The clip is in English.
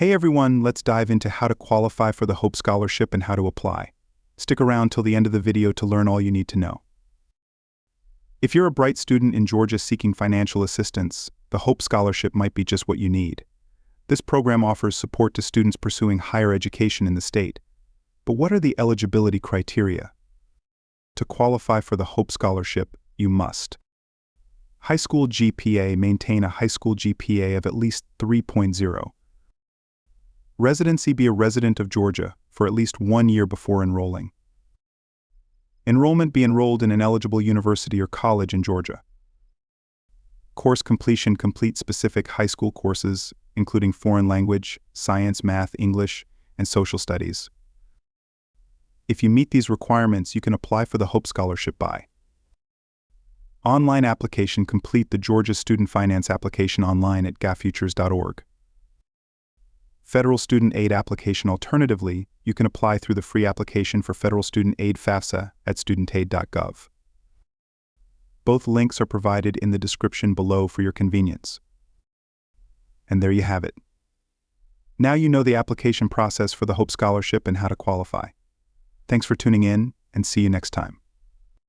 Hey everyone, let's dive into how to qualify for the Hope Scholarship and how to apply. Stick around till the end of the video to learn all you need to know. If you're a bright student in Georgia seeking financial assistance, the Hope Scholarship might be just what you need. This program offers support to students pursuing higher education in the state. But what are the eligibility criteria? To qualify for the Hope Scholarship, you must high school GPA, maintain a high school GPA of at least 3.0. Residency, be a resident of Georgia for at least 1 year before enrolling. Enrollment, be enrolled in an eligible university or college in Georgia. Course completion, complete specific high school courses, including foreign language, science, math, English, and social studies. If you meet these requirements, you can apply for the Hope Scholarship by online application. Complete the Georgia Student Finance application online at gafutures.org. Federal Student Aid application. Alternatively, you can apply through the free application for Federal Student Aid FAFSA at studentaid.gov. Both links are provided in the description below for your convenience. And there you have it. Now you know the application process for the Hope Scholarship and how to qualify. Thanks for tuning in, and see you next time.